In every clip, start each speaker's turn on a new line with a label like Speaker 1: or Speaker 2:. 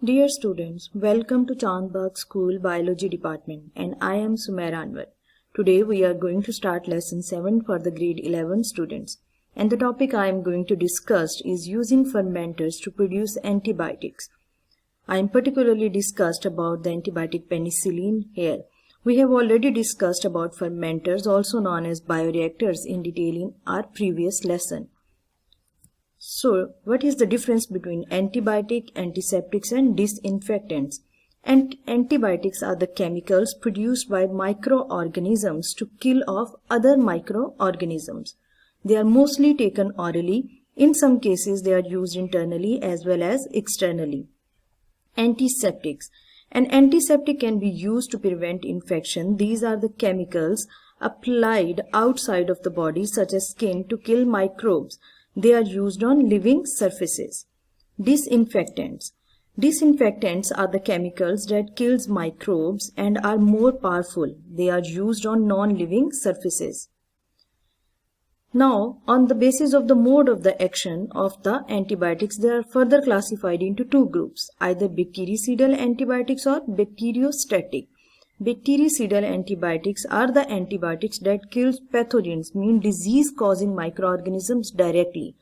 Speaker 1: Dear students, welcome to Chandbagh School Biology Department and I am Sumair Anwar. Today we are going to start lesson 7 for the grade 11 students and the topic I am going to discuss is using fermenters to produce antibiotics. I am particularly discussed about the antibiotic penicillin here. We have already discussed about fermenters, also known as bioreactors, in detail in our previous lesson. So, what is the difference between antibiotic, antiseptics and disinfectants? Antibiotics are the chemicals produced by microorganisms to kill off other microorganisms. They are mostly taken orally. In some cases, they are used internally as well as externally. Antiseptics. An antiseptic can be used to prevent infection. These are the chemicals applied outside of the body, such as skin, to kill microbes. They are used on living surfaces. Disinfectants. Disinfectants are the chemicals that kills microbes and are more powerful. They are used on non-living surfaces. Now, on the basis of the mode of the action of the antibiotics, they are further classified into two groups, either bactericidal antibiotics or bacteriostatic. Bactericidal antibiotics are the antibiotics that kills pathogens, mean disease-causing microorganisms directly,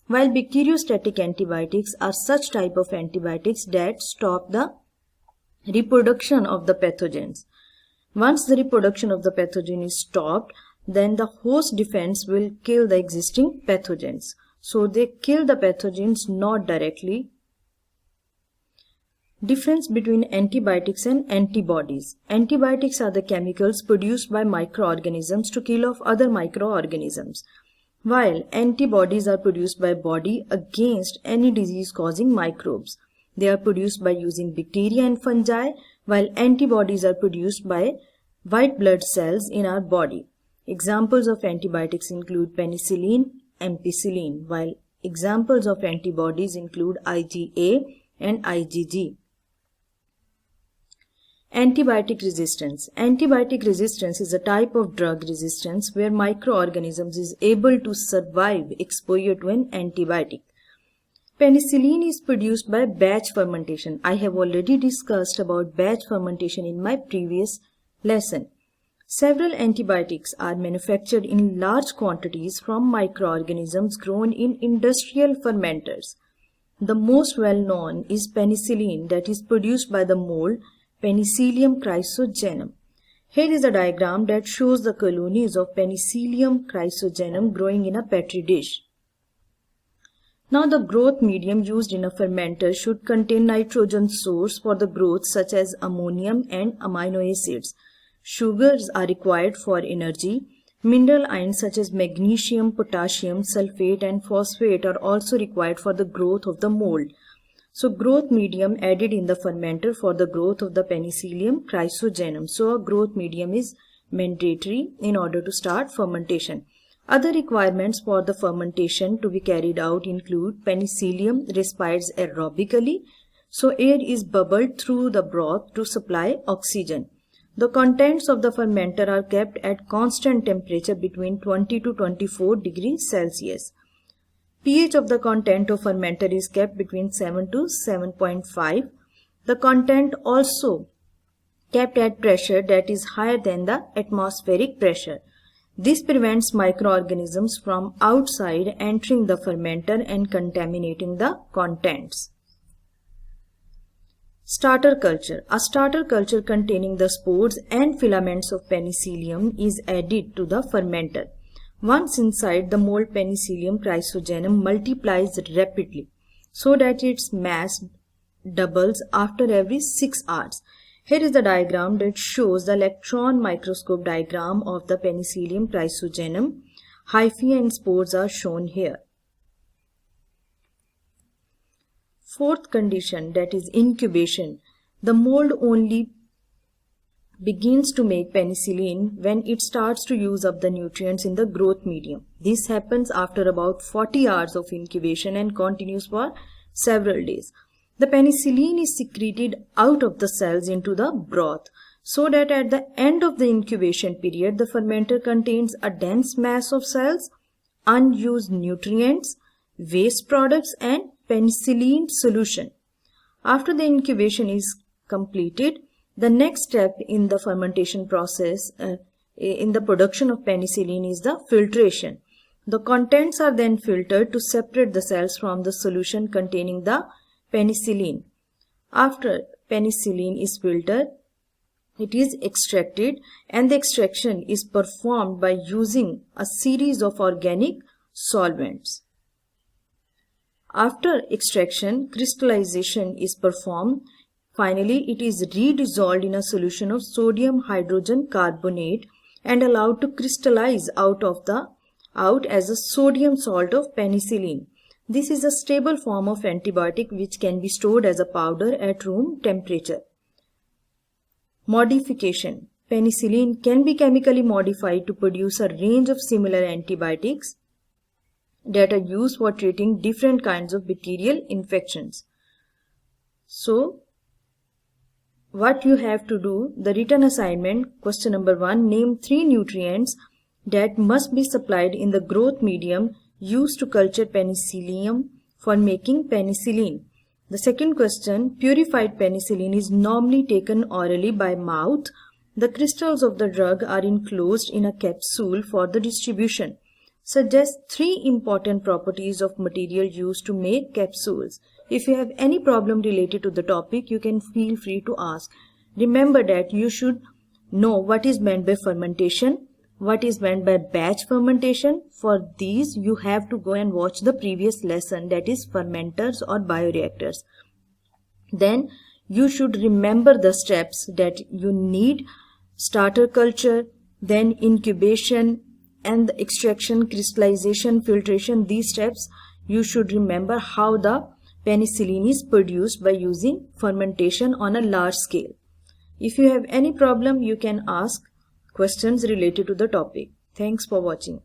Speaker 1: while bacteriostatic antibiotics are such type of antibiotics that stop the reproduction of the pathogens. Once the reproduction of the pathogen is stopped, then the host defense will kill the existing pathogens. So they kill the pathogens not directly. Difference between antibiotics and antibodies. Antibiotics are the chemicals produced by microorganisms to kill off other microorganisms, while antibodies are produced by body against any disease-causing microbes. They are produced by using bacteria and fungi, while antibodies are produced by white blood cells in our body. Examples of antibiotics include penicillin, ampicillin, while examples of antibodies include IgA and IgG. Antibiotic resistance. Antibiotic resistance is a type of drug resistance where microorganisms is able to survive exposure to an antibiotic. Penicillin is produced by batch fermentation. I have already discussed about batch fermentation in my previous lesson. Several antibiotics are manufactured in large quantities from microorganisms grown in industrial fermenters. The most well-known is penicillin, that is produced by the mold Penicillium chrysogenum. Here is a diagram that shows the colonies of Penicillium chrysogenum growing in a petri dish. Now the growth medium used in a fermenter should contain nitrogen source for the growth such as ammonium and amino acids. Sugars are required for energy. Mineral ions such as magnesium, potassium, sulfate and phosphate are also required for the growth of the mold. So growth medium added in the fermenter for the growth of the Penicillium chrysogenum. So a growth medium is mandatory in order to start fermentation. Other requirements for the fermentation to be carried out include penicillium respires aerobically. So air is bubbled through the broth to supply oxygen. The contents of the fermenter are kept at constant temperature between 20 to 24 degrees Celsius. pH of the content of fermenter is kept between 7 to 7.5. The content also kept at pressure that is higher than the atmospheric pressure. This prevents microorganisms from outside entering the fermenter and contaminating the contents. Starter culture. A starter culture containing the spores and filaments of penicillium is added to the fermenter. Once inside, the mold Penicillium chrysogenum multiplies rapidly so that its mass doubles after every 6 hours. Here is the diagram that shows the electron microscope diagram of the Penicillium chrysogenum. Hyphae and spores are shown here. Fourth condition, that is incubation. The mold only begins to make penicillin when it starts to use up the nutrients in the growth medium. This happens after about 40 hours of incubation and continues for several days. The penicillin is secreted out of the cells into the broth so that at the end of the incubation period, the fermenter contains a dense mass of cells, unused nutrients, waste products and penicillin solution. After the incubation is completed, the next step in the fermentation process in the production of penicillin is the filtration. The contents are then filtered to separate the cells from the solution containing the penicillin. After penicillin is filtered, it is extracted, and the extraction is performed by using a series of organic solvents. After extraction, crystallization is performed. Finally, it is redissolved in a solution of sodium hydrogen carbonate and allowed to crystallize out as a sodium salt of penicillin. This is a stable form of antibiotic which can be stored as a powder at room temperature. Modification. Penicillin can be chemically modified to produce a range of similar antibiotics that are used for treating different kinds of bacterial infections. So, what you have to do, the written assignment, question number 1, name 3 nutrients that must be supplied in the growth medium used to culture penicillium for making penicillin. The second question, purified penicillin is normally taken orally by mouth. The crystals of the drug are enclosed in a capsule for the distribution. Suggest 3 important properties of material used to make capsules. If you have any problem related to the topic, you can feel free to ask. Remember that you should know what is meant by fermentation, what is meant by batch fermentation. For these, you have to go and watch the previous lesson, that is fermenters or bioreactors. Then you should remember the steps that you need: starter culture, then incubation, and the extraction, crystallization, filtration. These steps you should remember how the penicillin is produced by using fermentation on a large scale. If you have any problem, you can ask questions related to the topic. Thanks for watching.